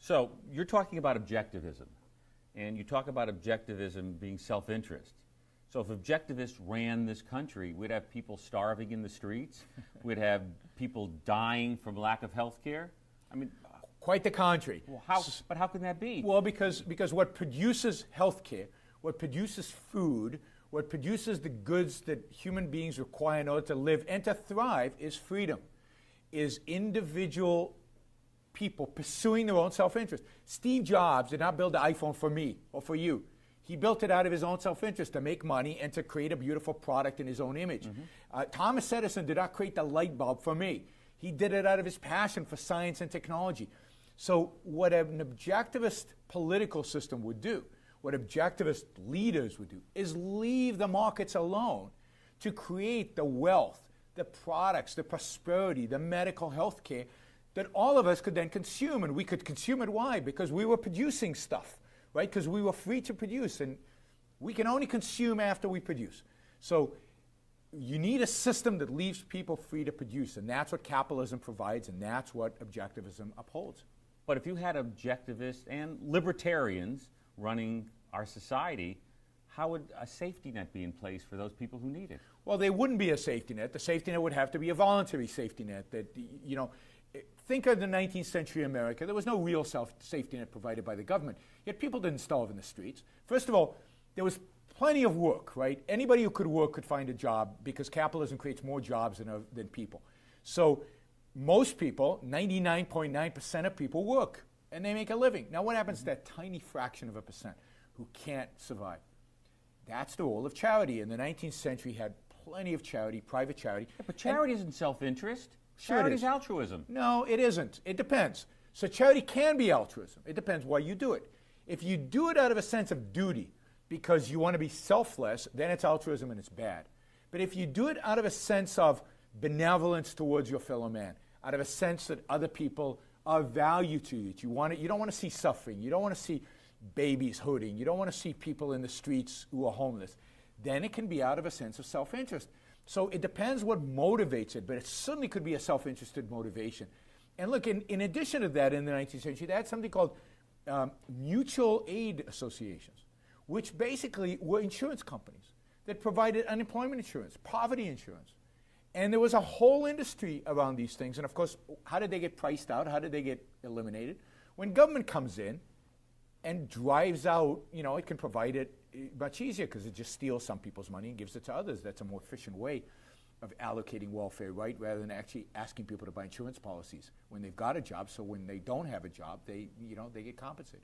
So you're talking about objectivism, and you talk about objectivism being self-interest. So if objectivists ran this country, we'd have people starving in the streets. We'd have people dying from lack of health care. I mean, quite the contrary. Well, but how can that be? Well, because what produces health care, what produces food, what produces the goods that human beings require in order to live and to thrive is freedom, is individual people pursuing their own self-interest. Steve Jobs did not build the iPhone for me or for you. He built it out of his own self-interest to make money and to create a beautiful product in his own image. Thomas Edison did not create the light bulb for me. He did it out of his passion for science and technology. So what an objectivist political system would do, what objectivist leaders would do, is leave the markets alone to create the wealth, the products, the prosperity, the medical health care that all of us could then consume. And we could consume it, why? Because we were producing stuff. Right? Because we were free to produce, and we can only consume after we produce. So you need a system that leaves people free to produce, and that's what capitalism provides, and that's what objectivism upholds. But if you had objectivists and libertarians running our society, how would a safety net be in place for those people who need it? Well, there wouldn't be a safety net. The safety net would have to be a voluntary safety net that, you know, think of the 19th century America. There was no real safety net provided by the government, yet people didn't starve in the streets. First of all, there was plenty of work, right? Anybody who could work could find a job because capitalism creates more jobs than people. So most people, 99.9% of people work, and they make a living. Now what happens to that tiny fraction of a percent who can't survive? That's the role of charity. And the 19th century had plenty of charity, private charity. Yeah, but charity isn't self-interest. Sure, charity is altruism. No, it isn't. It depends. So charity can be altruism. It depends why you do it. If you do it out of a sense of duty because you want to be selfless, then it's altruism and it's bad. But if you do it out of a sense of benevolence towards your fellow man, out of a sense that other people are of value to you, you don't want to see suffering, you don't want to see babies hurting, you don't want to see people in the streets who are homeless, then it can be out of a sense of self-interest. So it depends what motivates it, but it certainly could be a self-interested motivation. And look, in addition to that, in the 19th century, they had something called mutual aid associations, which basically were insurance companies that provided unemployment insurance, poverty insurance. And there was a whole industry around these things. And of course, how did they get priced out? How did they get eliminated? When government comes in and drives out, you know, it can provide it much easier because it just steals some people's money and gives it to others. That's a more efficient way of allocating welfare, right, rather than actually asking people to buy insurance policies when they've got a job, so when they don't have a job, they get compensated.